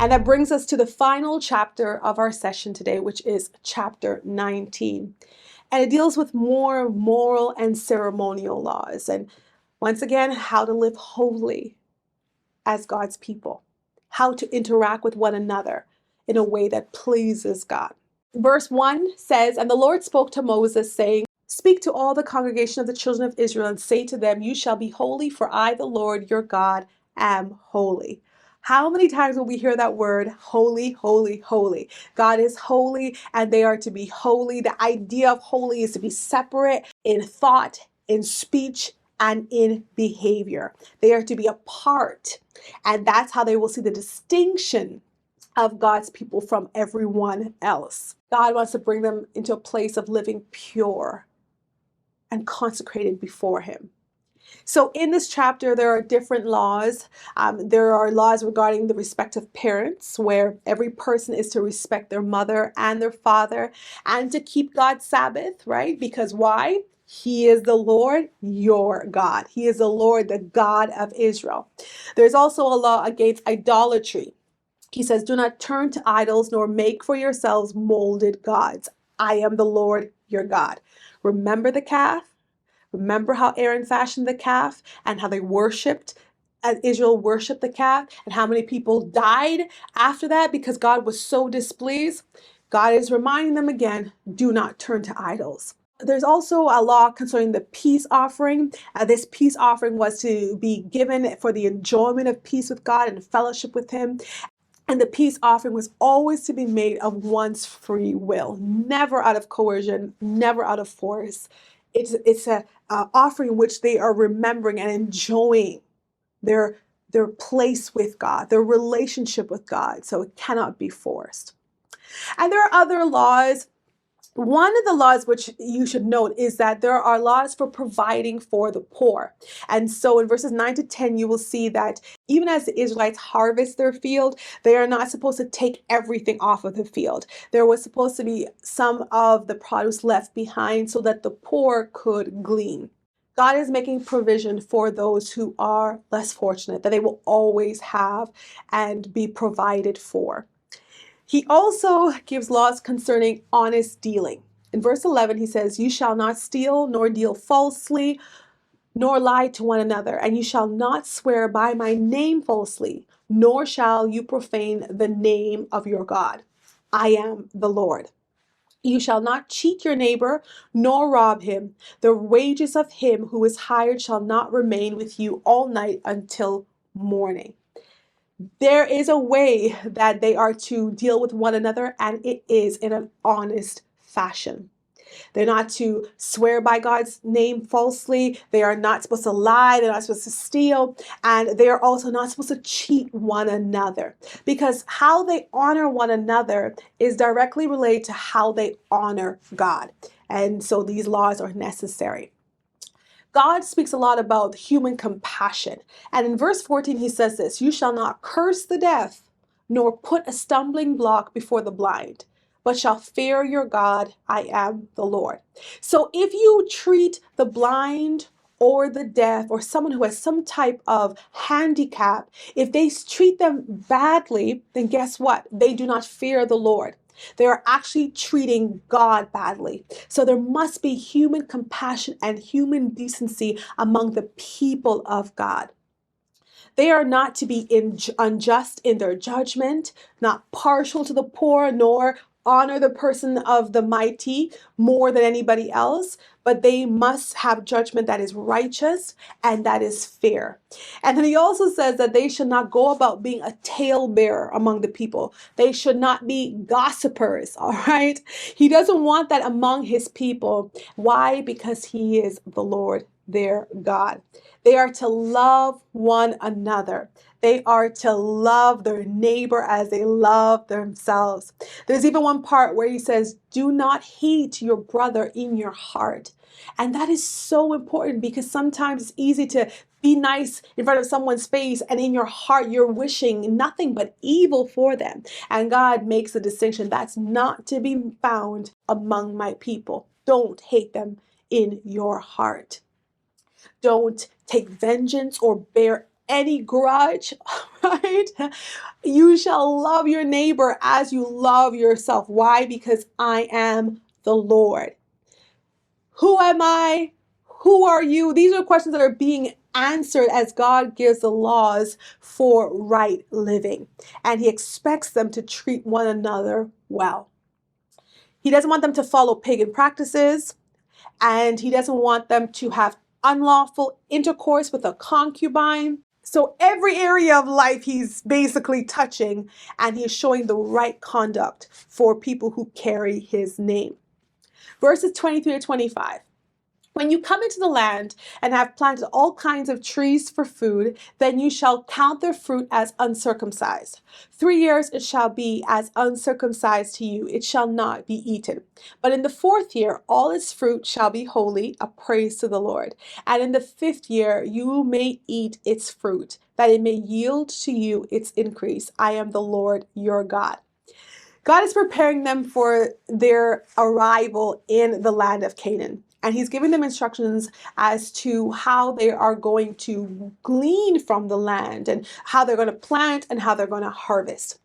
And that brings us to the final chapter of our session today, which is chapter 19. And it deals with more moral and ceremonial laws. And once again, how to live holy as God's people, how to interact with one another in a way that pleases God. Verse 1 says, "And the Lord spoke to Moses, saying, Speak to all the congregation of the children of Israel and say to them, You shall be holy, for I, the Lord your God, am holy." How many times will we hear that word, holy, holy, holy? God is holy and they are to be holy. The idea of holy is to be separate in thought, in speech, and in behavior. They are to be apart. And that's how they will see the distinction of God's people from everyone else. God wants to bring them into a place of living pure and consecrated before Him. So in this chapter, there are different laws. There are laws regarding the respect of parents, where every person is to respect their mother and their father and to keep God's Sabbath, right? Because why? He is the Lord, your God. He is the Lord, the God of Israel. There's also a law against idolatry. He says, "Do not turn to idols, nor make for yourselves molded gods. I am the Lord, your God." Remember the calf? Remember how Aaron fashioned the calf and how they worshiped, as Israel worshiped the calf, and how many people died after that because God was so displeased? God is reminding them again, do not turn to idols. There's also a law concerning the peace offering. This peace offering was to be given for the enjoyment of peace with God and fellowship with Him. And the peace offering was always to be made of one's free will, never out of coercion, never out of force. It's a offering in which they are remembering and enjoying their place with God, their relationship with God. So it cannot be forced. And there are other laws. One of the laws which you should note is that there are laws for providing for the poor. And so in verses 9 to 10, you will see that even as the Israelites harvest their field, they are not supposed to take everything off of the field. There was supposed to be some of the produce left behind so that the poor could glean. God is making provision for those who are less fortunate, that they will always have and be provided for. He also gives laws concerning honest dealing. In verse 11, he says, "You shall not steal, nor deal falsely, nor lie to one another, and you shall not swear by my name falsely, nor shall you profane the name of your God. I am the Lord. You shall not cheat your neighbor, nor rob him. The wages of him who is hired shall not remain with you all night until morning." There is a way that they are to deal with one another, and it is in an honest fashion. They're not to swear by God's name falsely. They are not supposed to lie. They're not supposed to steal. And they are also not supposed to cheat one another, because how they honor one another is directly related to how they honor God. And so these laws are necessary. God speaks a lot about human compassion. And in verse 14, he says this, "You shall not curse the deaf, nor put a stumbling block before the blind, but shall fear your God. I am the Lord." So if you treat the blind or the deaf or someone who has some type of handicap, if they treat them badly, then guess what? They do not fear the Lord. They are actually treating God badly. So there must be human compassion and human decency among the people of God. They are not to be unjust in their judgment, not partial to the poor, nor honor the person of the mighty more than anybody else, but they must have judgment that is righteous and that is fair. And then he also says that they should not go about being a talebearer among the people. They should not be gossipers, all right? He doesn't want that among his people. Why? Because he is the Lord, their God. They are to love one another. They are to love their neighbor as they love themselves. There's even one part where he says, "Do not hate your brother in your heart." And that is so important, because sometimes it's easy to be nice in front of someone's face, and in your heart you're wishing nothing but evil for them. And God makes a distinction. That's not to be found among my people. Don't hate them in your heart. Don't take vengeance or bear any grudge, right? You shall love your neighbor as you love yourself. Why? Because I am the Lord. Who am I? Who are you? These are questions that are being answered as God gives the laws for right living. And He expects them to treat one another well. He doesn't want them to follow pagan practices, and He doesn't want them to have unlawful intercourse with a concubine. So every area of life He's basically touching, and He's showing the right conduct for people who carry His name. Verses 23 to 25. When you come into the land and have planted all kinds of trees for food, then you shall count their fruit as uncircumcised. 3 years it shall be as uncircumcised to you, it shall not be eaten. But in the 4th year all its fruit shall be holy, a praise to the Lord. And in the 5th year you may eat its fruit, that it may yield to you its increase. I am the Lord your God. God is preparing them for their arrival in the land of Canaan. And He's giving them instructions as to how they are going to glean from the land and how they're going to plant and how they're going to harvest.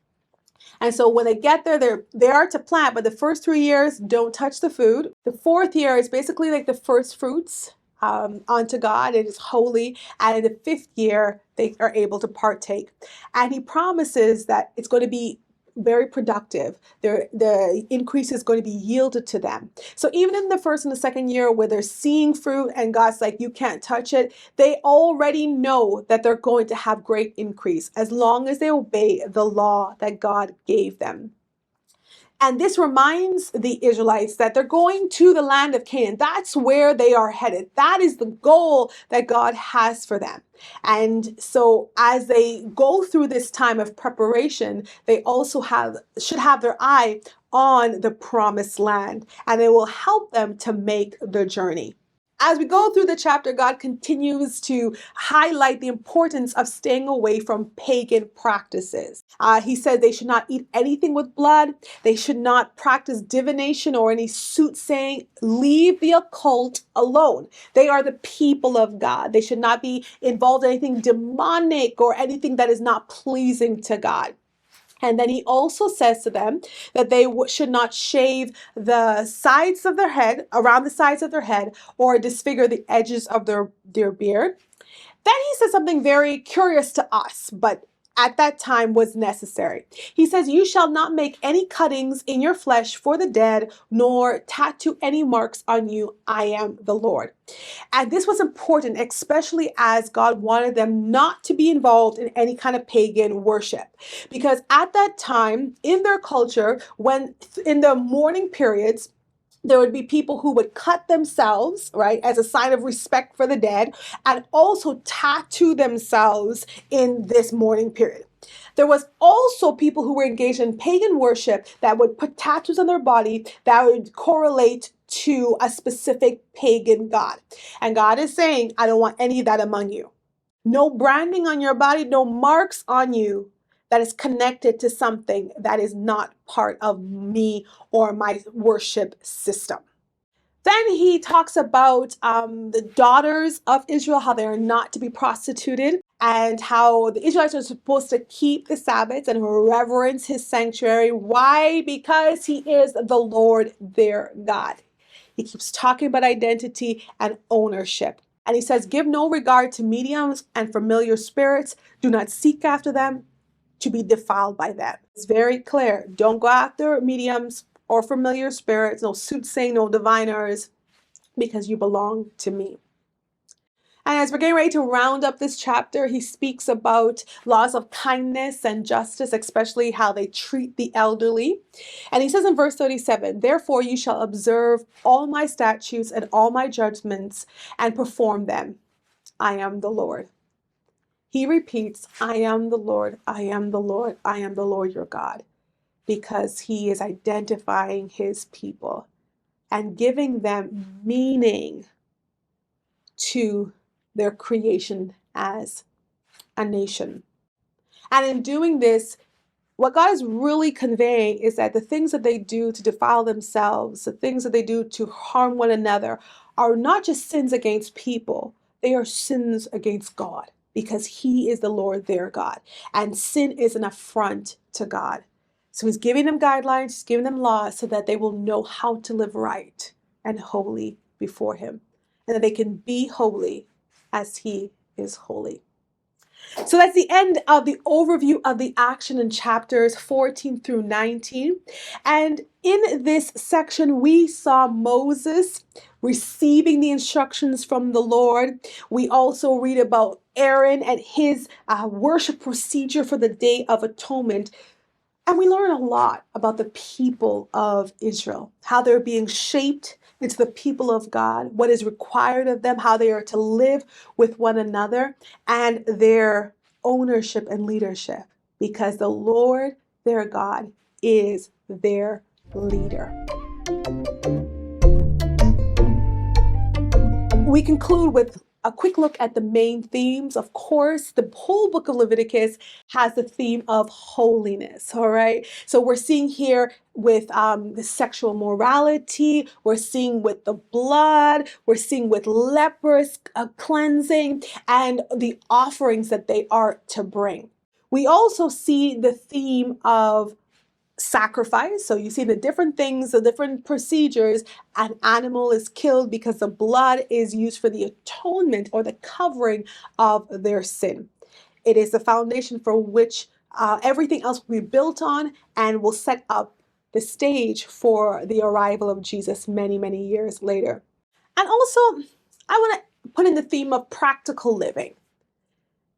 And so when they get there, they are to plant, but the first 3 years, don't touch the food. The 4th year is basically like the first fruits unto God. It is holy. And in the 5th year, they are able to partake. And He promises that it's going to be very productive. The increase is going to be yielded to them. So even in the 1st and the 2nd year where they're seeing fruit and God's like, you can't touch it, they already know that they're going to have great increase as long as they obey the law that God gave them. And this reminds the Israelites that they're going to the land of Canaan. That's where they are headed. That is the goal that God has for them. And so as they go through this time of preparation, they also should have their eye on the promised land, and it will help them to make the journey. As we go through the chapter, God continues to highlight the importance of staying away from pagan practices. He said they should not eat anything with blood. They should not practice divination or any soothsaying. Leave the occult alone. They are the people of God. They should not be involved in anything demonic or anything that is not pleasing to God. And then He also says to them that they should not shave the sides of their head, around the sides of their head, or disfigure the edges of their beard. Then He says something very curious to us, but at that time was necessary. He says, you shall not make any cuttings in your flesh for the dead, nor tattoo any marks on you. I am the Lord. And this was important, especially as God wanted them not to be involved in any kind of pagan worship. Because at that time, in their culture, when in the mourning periods, there would be people who would cut themselves, right, as a sign of respect for the dead, and also tattoo themselves in this mourning period. There was also people who were engaged in pagan worship that would put tattoos on their body that would correlate to a specific pagan god. And God is saying, I don't want any of that among you. No branding on your body, no marks on you that is connected to something that is not part of me or my worship system. Then He talks about the daughters of Israel, how they are not to be prostituted, and how the Israelites are supposed to keep the Sabbaths and reverence His sanctuary. Why? Because He is the Lord their God. He keeps talking about identity and ownership. And He says, give no regard to mediums and familiar spirits. Do not seek after them to be defiled by them. It's very clear. Don't go after mediums or familiar spirits, no soothsaying, no diviners, because you belong to me. And as we're getting ready to round up this chapter, he speaks about laws of kindness and justice, especially how they treat the elderly. And he says in verse 37, therefore you shall observe all my statutes and all my judgments and perform them. I am the Lord. He repeats, I am the Lord, I am the Lord, I am the Lord your God, because he is identifying his people and giving them meaning to their creation as a nation. And in doing this, what God is really conveying is that the things that they do to defile themselves, the things that they do to harm one another, are not just sins against people, they are sins against God. because he is the Lord their God. And sin is an affront to God. So he's giving them guidelines, he's giving them laws so that they will know how to live right and holy before him, and that they can be holy as he is holy. So that's the end of the overview of the action in chapters 14 through 19. And in this section, we saw Moses receiving the instructions from the Lord. We also read about Aaron and his worship procedure for the Day of Atonement. And we learn a lot about the people of Israel, how they're being shaped into the people of God, what is required of them, how they are to live with one another, and their ownership and leadership, because the Lord, their God, is their leader. We conclude with a quick look at the main themes. Of course, the whole book of Leviticus has the theme of holiness, all right? So we're seeing here with the sexual morality, we're seeing with the blood, we're seeing with lepers cleansing, and the offerings that they are to bring. We also see the theme of sacrifice. So you see the different things, the different procedures. An animal is killed because the blood is used for the atonement or the covering of their sin. It is the foundation for which everything else will be built on, and will set up the stage for the arrival of Jesus many, many years later. And also, I want to put in the theme of practical living.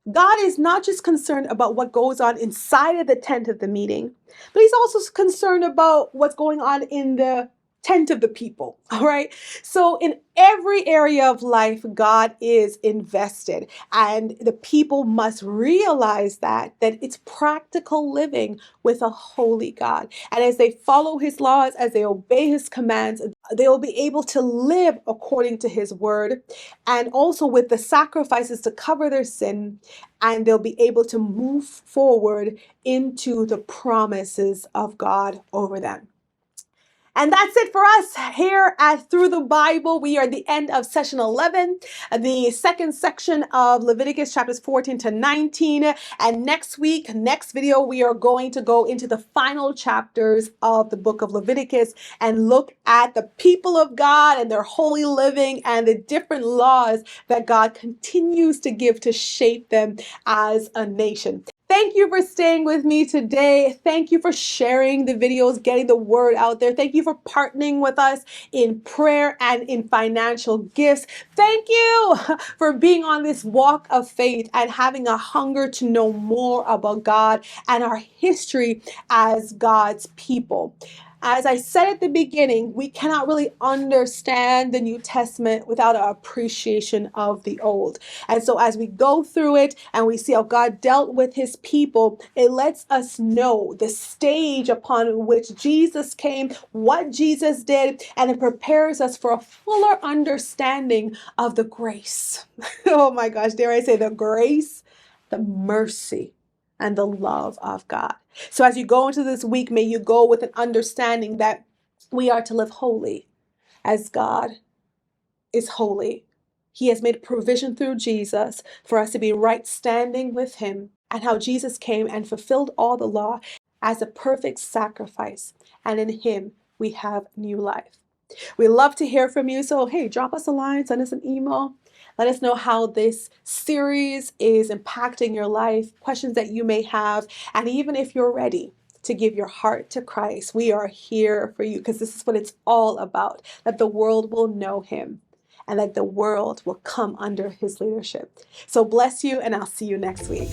God is not just concerned about what goes on inside of the tent of the meeting, but he's also concerned about what's going on in the tent of the people. All right. So in every area of life, God is invested, and the people must realize that it's practical living with a holy God. And as they follow his laws, as they obey his commands, they will be able to live according to his word, and also with the sacrifices to cover their sin, and they'll be able to move forward into the promises of God over them. And that's it for us here at Through the Bible. We are at the end of session 11, the second section of Leviticus chapters 14 to 19. And next week, next video, we are going to go into the final chapters of the book of Leviticus and look at the people of God and their holy living and the different laws that God continues to give to shape them as a nation. Thank you for staying with me today. Thank you for sharing the videos, getting the word out there. Thank you for partnering with us in prayer and in financial gifts. Thank you for being on this walk of faith and having a hunger to know more about God and our history as God's people. As I said at the beginning, we cannot really understand the New Testament without an appreciation of the Old. And so as we go through it and we see how God dealt with his people, it lets us know the stage upon which Jesus came, what Jesus did, and it prepares us for a fuller understanding of the grace. Oh my gosh, dare I say the grace, the mercy, and the love of God. So as you go into this week, may you go with an understanding that we are to live holy as God is holy. He has made provision through Jesus for us to be right standing with him, and how Jesus came and fulfilled all the law as a perfect sacrifice. And in him, we have new life. We love to hear from you. So, hey, drop us a line, send us an email. Let us know how this series is impacting your life, questions that you may have. And even if you're ready to give your heart to Christ, we are here for you, because this is what it's all about, that the world will know him and that the world will come under his leadership. So bless you, and I'll see you next week.